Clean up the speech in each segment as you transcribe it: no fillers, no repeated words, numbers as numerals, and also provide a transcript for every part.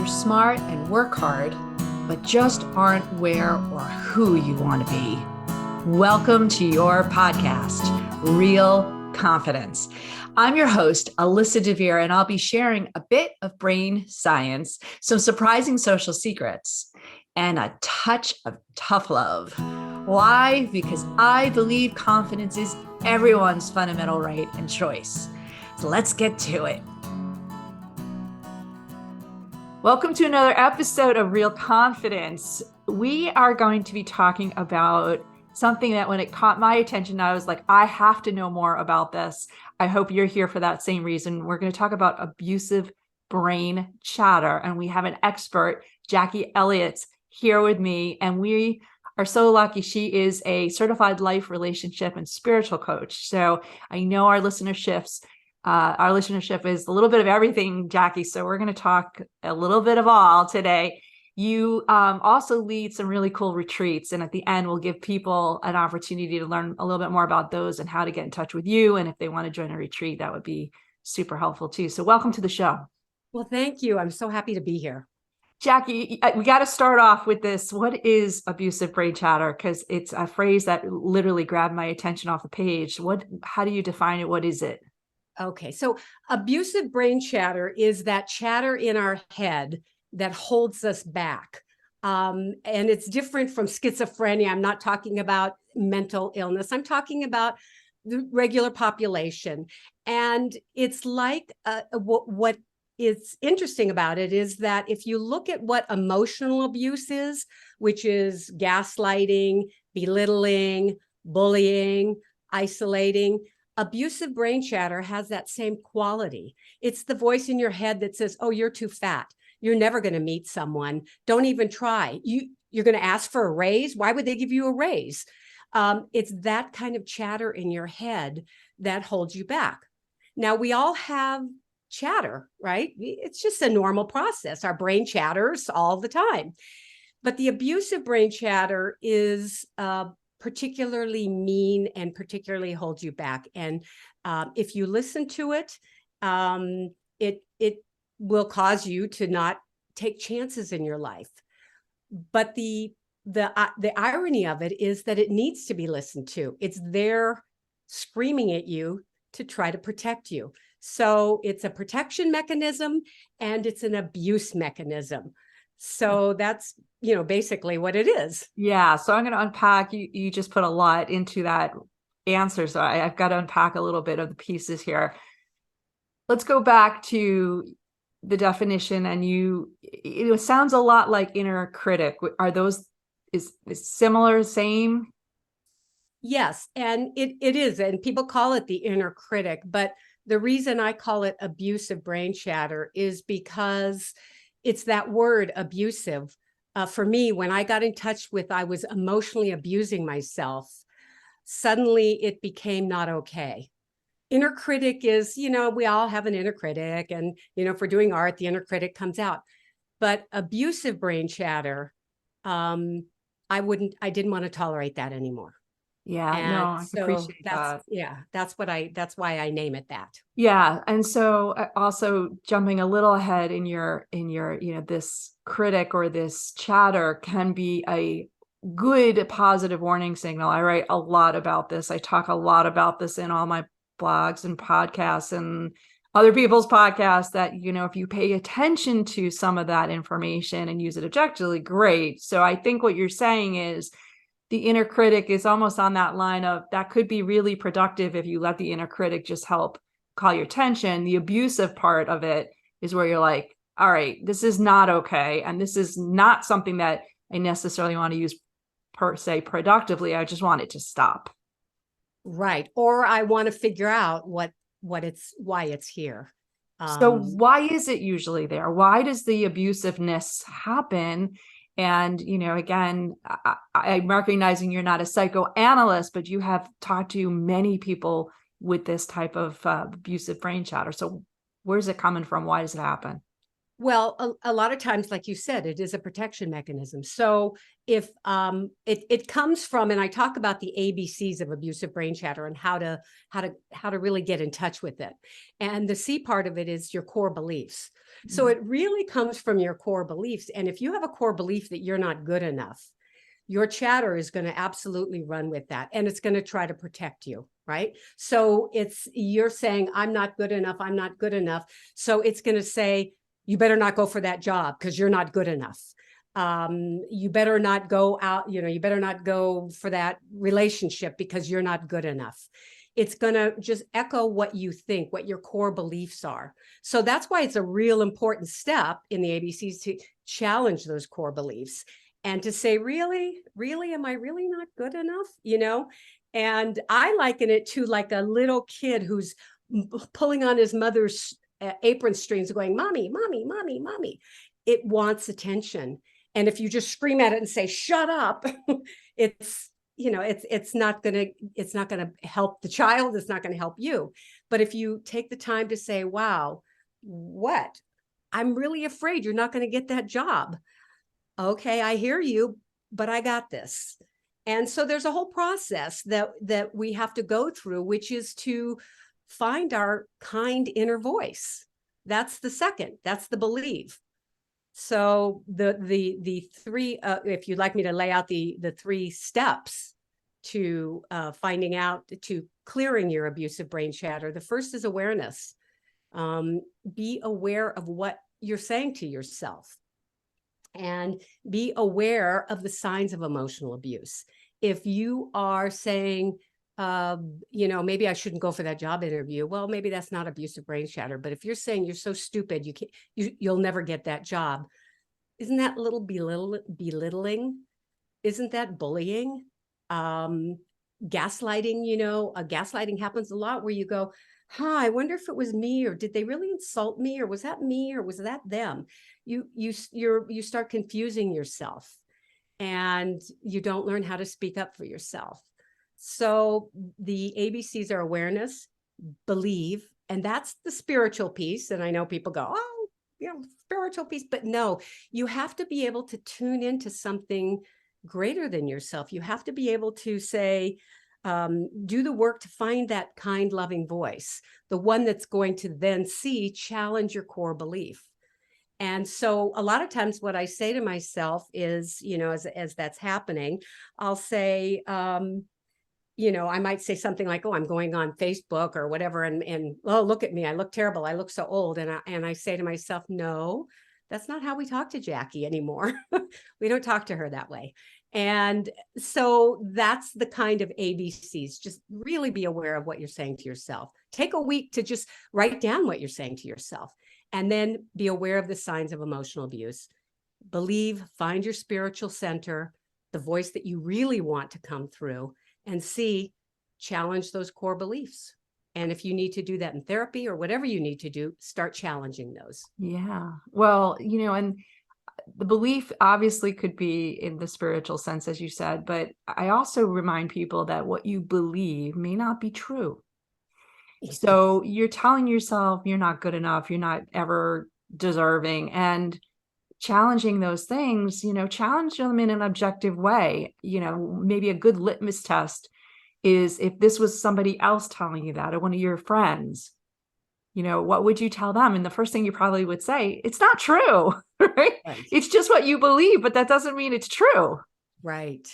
you're smart and work hard, but just aren't where or who you want to be. Welcome to your podcast, Real Confidence. I'm your host, Alyssa DeVere, and I'll be sharing a bit of brain science, some surprising social secrets, and a touch of tough love. Why? Because I believe confidence is everyone's fundamental right and choice. So let's get to it. Welcome to another episode of Real Confidence. We are going to be talking about something that when it caught my attention, I was like, I have to know more about this. I hope you're here for that same reason. We're going to talk about abusive brain chatter. And we have an expert, Jacquie Elliott's here with me. And we are so lucky. She is a certified life, relationship, and spiritual coach. So I know our listenership is a little bit of everything, Jacquie. So we're going to talk a little bit of all today. You also lead some really cool retreats. And at the end, we'll give people an opportunity to learn a little bit more about those and how to get in touch with you. And if they want to join a retreat, that would be super helpful too. So welcome to the show. Well, thank you. I'm so happy to be here. Jacquie, we got to start off with this. What is abusive brain chatter? Because it's a phrase that literally grabbed my attention off the page. How do you define it? What is it? Okay, so abusive brain chatter is that chatter in our head that holds us back. And it's different from schizophrenia. I'm not talking about mental illness. I'm talking about the regular population. And it's like what is interesting about it is that if you look at what emotional abuse is, which is gaslighting, belittling, bullying, isolating, abusive brain chatter has that same quality. It's the voice in your head that says, oh, you're too fat. You're never going to meet someone. Don't even try. You're going to ask for a raise. Why would they give you a raise? It's that kind of chatter in your head that holds you back. Now, we all have chatter, right? It's just a normal process. Our brain chatters all the time. But the abusive brain chatter is particularly mean and particularly holds you back. And if you listen to it, it will cause you to not take chances in your life. But the irony of it is that it needs to be listened to. It's there screaming at you to try to protect you. So it's a protection mechanism and it's an abuse mechanism. So that's, basically what it is. Yeah. So I'm going to unpack, you just put a lot into that answer. So I've got to unpack a little bit of the pieces here. Let's go back to the definition. And it sounds a lot like inner critic. Are those, is similar, same? Yes. And it is. And people call it the inner critic. But the reason I call it abusive brain chatter is because it's that word abusive. For me, when I got in touch with, I was emotionally abusing myself, suddenly it became not okay. Inner critic is, we all have an inner critic. And, if we're doing art, the inner critic comes out. But abusive brain chatter, I didn't want to tolerate that anymore. Yeah, and no, I so appreciate that. Yeah, that's why I name it that. Yeah. And so also jumping a little ahead in your, this critic or this chatter can be a good positive warning signal. I write a lot about this. I talk a lot about this in all my blogs and podcasts and other people's podcasts that, if you pay attention to some of that information and use it objectively, great. So I think what you're saying is, the inner critic is almost on that line of that could be really productive if you let the inner critic just help call your attention. The abusive part of it is where you're like, all right, this is not okay. And this is not something that I necessarily want to use per se productively. I just want it to stop. Right. Or I want to figure out why it's here. So why is it usually there? Why does the abusiveness happen? And, again, I'm recognizing you're not a psychoanalyst, but you have talked to many people with this type of abusive brain chatter. So where's it coming from? Why does it happen? Well, a lot of times, like you said, it is a protection mechanism. So if it comes from, and I talk about the ABCs of abusive brain chatter and how to really get in touch with it. And the C part of it is your core beliefs. So it really comes from your core beliefs. And if you have a core belief that you're not good enough, your chatter is going to absolutely run with that, and it's going to try to protect you, right? So you're saying, I'm not good enough, I'm not good enough. So it's going to say, you better not go for that job because you're not good enough. You better not go out, you better not go for that relationship because you're not good enough. It's going to just echo what you think, what your core beliefs are. So that's why it's a real important step in the ABCs to challenge those core beliefs and to say, really, am I really not good enough? And I liken it to like a little kid who's pulling on his mother's apron strings going, mommy, mommy, mommy, mommy. It wants attention. And if you just scream at it and say, shut up, it's not going to help the child. It's not going to help you. But if you take the time to say, wow, what? I'm really afraid you're not going to get that job. Okay, I hear you, but I got this. And so there's a whole process that we have to go through, which is to find our kind inner voice. That's the second. That's the believe. So the three, if you'd like me to lay out the three steps to finding out, to clearing your abusive brain chatter, the first is awareness. Be aware of what you're saying to yourself, and be aware of the signs of emotional abuse. If you are saying, maybe I shouldn't go for that job interview. Well, maybe that's not abusive brain chatter. But if you're saying you're so stupid, you'll never get that job, isn't that a little belittling? Isn't that bullying? Gaslighting, gaslighting happens a lot where you go, I wonder if it was me, or did they really insult me, or was that me, or was that them? You start confusing yourself, and you don't learn how to speak up for yourself. So the ABCs are awareness, believe, and that's the spiritual piece. And I know people go, oh, spiritual piece, but no, you have to be able to tune into something greater than yourself. You have to be able to say, do the work to find that kind, loving voice, the one that's going to then challenge your core belief. And so a lot of times what I say to myself is, as that's happening, I'll say, I might say something like, oh, I'm going on Facebook or whatever. And oh, look at me. I look terrible. I look so old. And I say to myself, no, that's not how we talk to Jacquie anymore. We don't talk to her that way. And so that's the kind of ABCs. Just really be aware of what you're saying to yourself. Take a week to just write down what you're saying to yourself, and then be aware of the signs of emotional abuse. Believe, find your spiritual center, the voice that you really want to come through, and challenge those core beliefs. And if you need to do that in therapy or whatever you need to do, start challenging those. Yeah. Well, and the belief obviously could be in the spiritual sense, as you said, but I also remind people that what you believe may not be true. So you're telling yourself you're not good enough, you're not ever deserving, and challenging those things, challenge them in an objective way. Maybe a good litmus test is if this was somebody else telling you that, or one of your friends, what would you tell them? And the first thing you probably would say, it's not true, right? It's just what you believe, but that doesn't mean it's true. Right.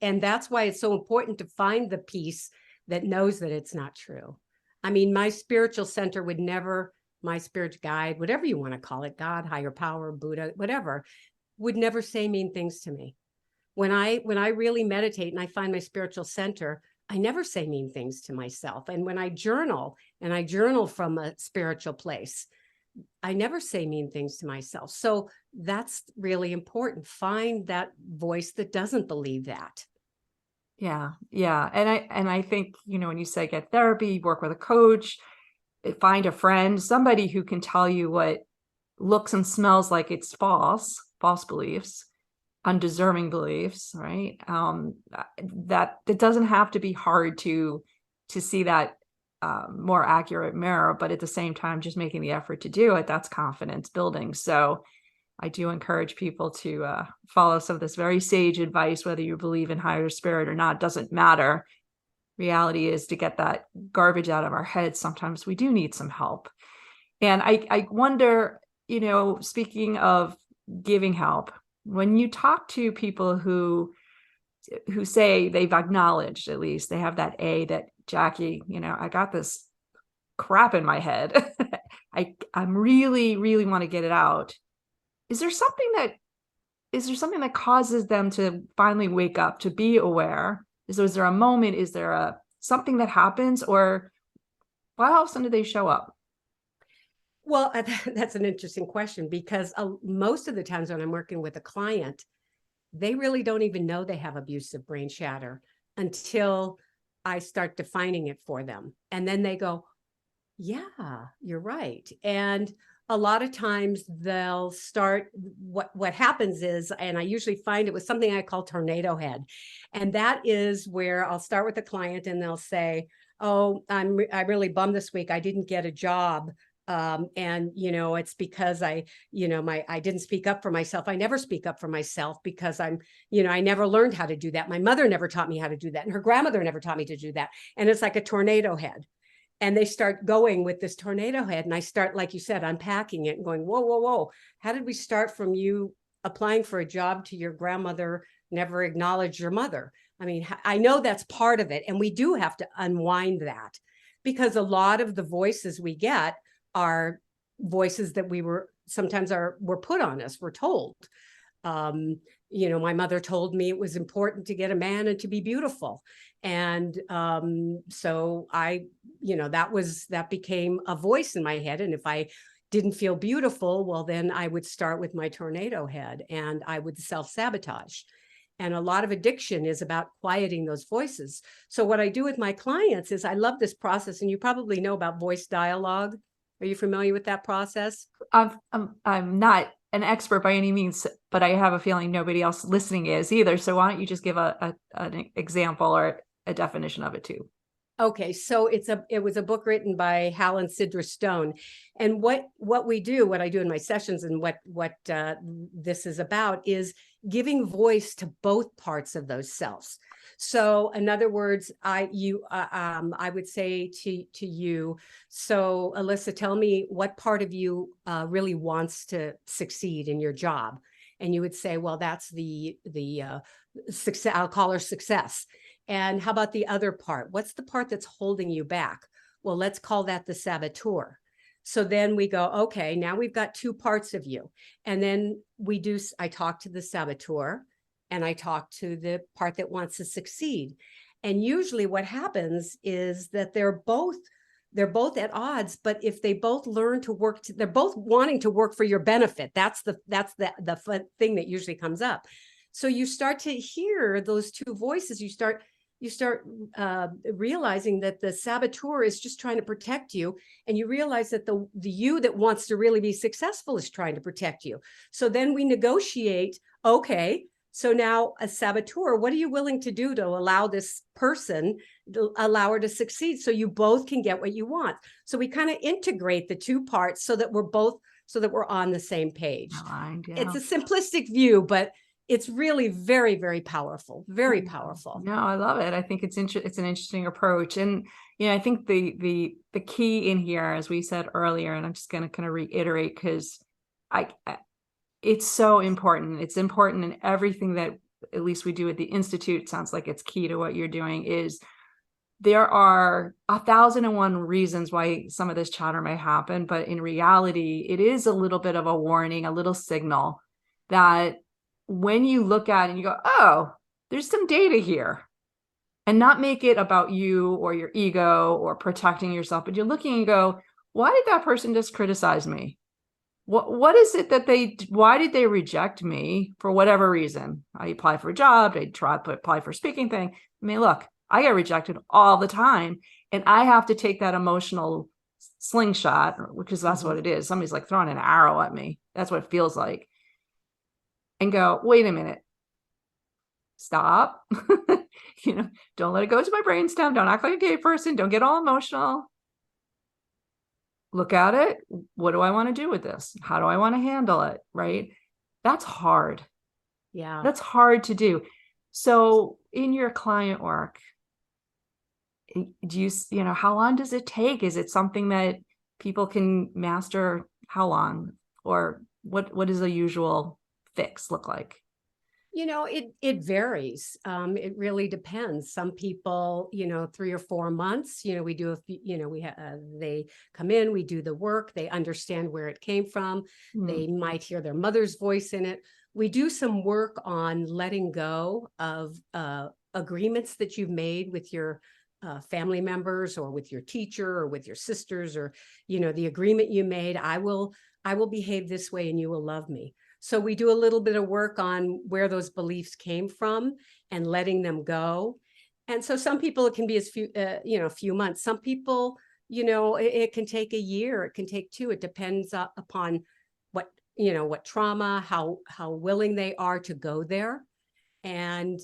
And that's why it's so important to find the piece that knows that it's not true. I mean, my spiritual center would never, my spirit guide, whatever you want to call it, God, higher power, Buddha, whatever, would never say mean things to me. When I really meditate and I find my spiritual center, I never say mean things to myself. And when I journal, and I journal from a spiritual place, I never say mean things to myself. So that's really important. Find that voice that doesn't believe that. Yeah. And I think, when you say get therapy, work with a coach, find a friend, somebody who can tell you what looks and smells like it's false beliefs, undeserving beliefs, right? That it doesn't have to be hard to see that more accurate mirror, but at the same time, just making the effort to do it, that's confidence building. So I do encourage people to follow some of this very sage advice, whether you believe in higher spirit or not, doesn't matter. Reality is, to get that garbage out of our heads, sometimes we do need some help. And I wonder, speaking of giving help, when you talk to people who say they've acknowledged, at least they have that that Jacquie, I got this crap in my head. I'm really, really want to get it out. Is there something that causes them to finally wake up, to be aware? Is there a moment? Is there something that happens, or why all of a sudden do they show up? Well, that's an interesting question, because most of the times when I'm working with a client, they really don't even know they have abusive brain chatter until I start defining it for them. And then they go, yeah, you're right. And a lot of times they'll start, what happens is, and I usually find it with something I call tornado head. And that is where I'll start with the client and they'll say, oh, I'm really bummed this week. I didn't get a job. And it's because I didn't speak up for myself. I never speak up for myself because I never learned how to do that. My mother never taught me how to do that. And her grandmother never taught me to do that. And it's like a tornado head. And they start going with this tornado head. And I start, like you said, unpacking it and going, whoa, whoa, whoa. How did we start from you applying for a job to your grandmother never acknowledged your mother? I mean, I know that's part of it. And we do have to unwind that, because a lot of the voices we get are voices that were put on us, we're told. My mother told me it was important to get a man and to be beautiful. And so that became a voice in my head. And if I didn't feel beautiful, well, then I would start with my tornado head and I would self-sabotage. And a lot of addiction is about quieting those voices. So what I do with my clients is, I love this process, and you probably know about voice dialogue. Are you familiar with that process? I'm not an expert by any means, but I have a feeling nobody else listening is either. So why don't you just give an example or a definition of it too? Okay, so it was a book written by Hal and Sidra Stone, and what I do in my sessions, and what this is about, is giving voice to both parts of those selves. So, in other words, I would say to you, so Alyssa, tell me what part of you really wants to succeed in your job, and you would say, well, that's the success. I'll call her success. And how about the other part? What's the part that's holding you back? Well, let's call that the saboteur. So then we go, okay, now we've got two parts of you. And then I talk to the saboteur and I talk to the part that wants to succeed. And usually what happens is that they're both at odds, but if they both learn to work, they're both wanting to work for your benefit. That's the thing that usually comes up. So you start to hear those two voices. You start realizing that the saboteur is just trying to protect you, and you realize that the you that wants to really be successful is trying to protect you. So then we negotiate. Okay, so now a saboteur, what are you willing to do to allow this person, allow her to succeed, so you both can get what you want? So we kind of integrate the two parts so that we're on the same page. Aligned, yeah. It's a simplistic view, but it's really very, very powerful, very powerful. No, I love it. I think it's an interesting approach. And, I think the key in here, as we said earlier, and I'm just going to kind of reiterate, because it's so important. It's important in everything that at least we do at the Institute. It sounds like it's key to what you're doing. Is there are 1,001 reasons why some of this chatter may happen, but in reality, it is a little bit of a warning, a little signal that when you look at it and you go, oh, there's some data here, and not make it about you or your ego or protecting yourself, but you're looking and go, why did that person just criticize me? What is it that why did they reject me for whatever reason? I apply for a job, I apply for a speaking thing. I mean, look, I get rejected all the time, and I have to take that emotional slingshot, because that's what it is. Somebody's like throwing an arrow at me. That's what it feels like. And go, wait a minute, stop. Don't let it go to my brainstem. Don't act like a gay person. Don't get all emotional. look at it. What do I want to do with this? How do I want to handle it? Right? That's hard. Yeah. That's hard to do. So in your client work, do how long does it take? Is it something that people can master? How long? Or what does a usual fix look like? It varies. It really depends. Some people, 3 or 4 months. We do a few. They come in, we do the work, they understand where it came from. They might hear their mother's voice in it. We do some work on letting go of agreements that you've made with your family members, or with your teacher, or with your sisters, or the agreement you made. I will behave this way, and you will love me. So we do a little bit of work on where those beliefs came from and letting them go. And so some people, it can be as a few months. Some people, it can take a year. It can take two. It depends upon what trauma, how willing they are to go there. And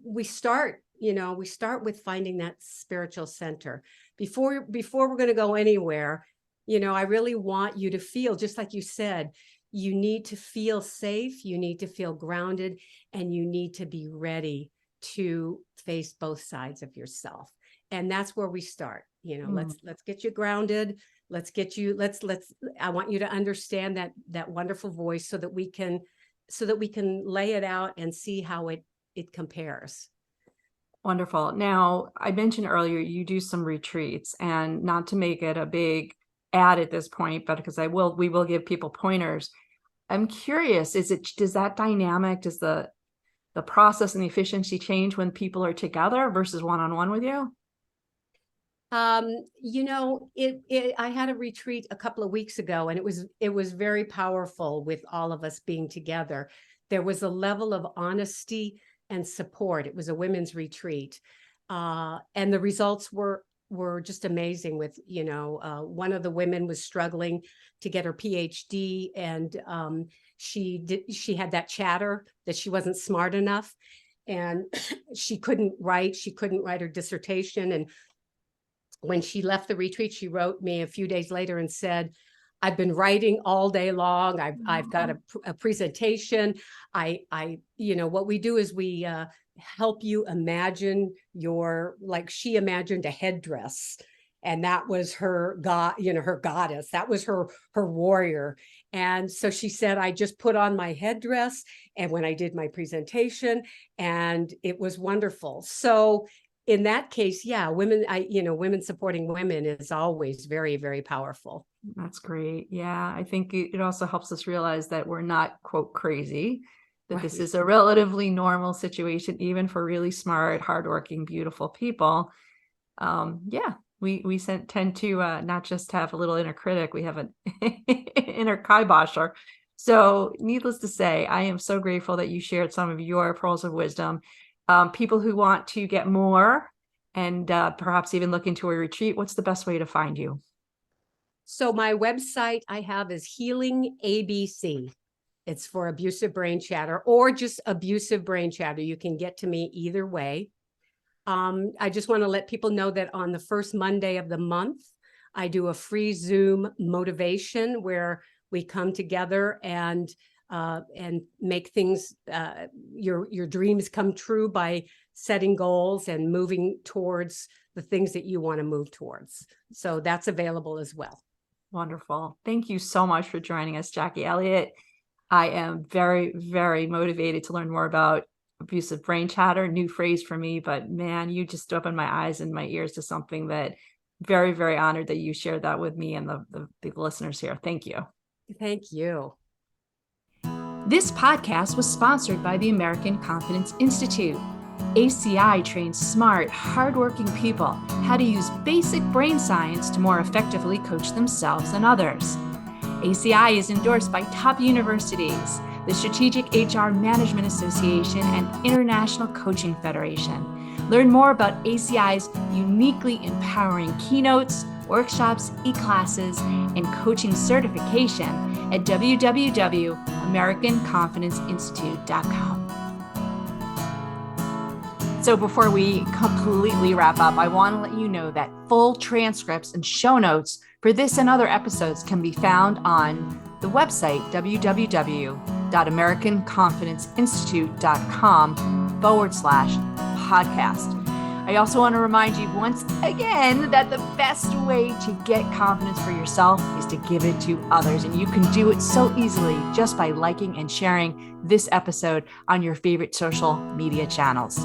we start with finding that spiritual center before we're going to go anywhere. I really want you to feel, just like you said, you need to feel safe, you need to feel grounded, and you need to be ready to face both sides of yourself. And that's where we start. Let's get you grounded. I want you to understand that wonderful voice, so that we can lay it out and see how it compares. Wonderful. Now, I mentioned earlier you do some retreats, and not to make it a big ad at this point, but because we will give people pointers. I'm curious, does that dynamic, does the process and the efficiency change when people are together versus one-on-one with you? I had a retreat a couple of weeks ago, and it was very powerful with all of us being together. There was a level of honesty and support. It was a women's retreat. And the results were just amazing. With one of the women was struggling to get her PhD, and she had that chatter that she wasn't smart enough, and she couldn't write her dissertation. And when she left the retreat, she wrote me a few days later and said, I've been writing all day long. I've got a presentation. What we do is we help you imagine she imagined a headdress, and that was her her goddess. That was her warrior. And so she said, I just put on my headdress, and when I did my presentation, and it was wonderful. So in that case, yeah, women supporting women is always very, very powerful. That's great. Yeah, I think it also helps us realize that we're not, quote, crazy, that Right. This is a relatively normal situation, even for really smart, hardworking, beautiful people. We tend to not just have a little inner critic, we have an inner kibosher. So needless to say, I am so grateful that you shared some of your pearls of wisdom. People who want to get more and perhaps even look into a retreat, what's the best way to find you? So my website I have is Healing ABC. It's for abusive brain chatter, or just abusive brain chatter. You can get to me either way. I just want to let people know that on the first Monday of the month, I do a free Zoom motivation where we come together and make things, your dreams come true by setting goals and moving towards the things that you want to move towards. So that's available as well. Wonderful. Thank you so much for joining us, Jacquie Elliott. I am very, very motivated to learn more about abusive brain chatter. New phrase for me, but man, you just opened my eyes and my ears to something that very, very honored that you shared that with me and the listeners here. Thank you. Thank you. This podcast was sponsored by the American Confidence Institute. ACI trains smart, hardworking people how to use basic brain science to more effectively coach themselves and others. ACI is endorsed by top universities, the Strategic HR Management Association, and International Coaching Federation. Learn more about ACI's uniquely empowering keynotes, workshops, e-classes, and coaching certification at www.americanconfidenceinstitute.com. So before we completely wrap up, I want to let you know that full transcripts and show notes for this and other episodes can be found on the website www.americanconfidenceinstitute.com/podcast. I also want to remind you once again that the best way to get confidence for yourself is to give it to others. And you can do it so easily just by liking and sharing this episode on your favorite social media channels.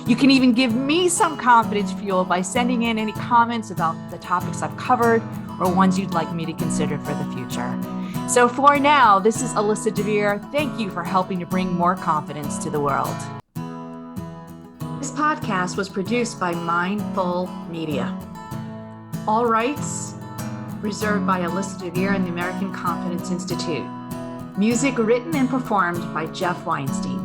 You can even give me some confidence fuel by sending in any comments about the topics I've covered or ones you'd like me to consider for the future. So for now, this is Alyssa DeVere. Thank you for helping to bring more confidence to the world. This podcast was produced by Mindful Media. All rights reserved by Alyssa DeVere and the American Confidence Institute. Music written and performed by Jeff Weinstein.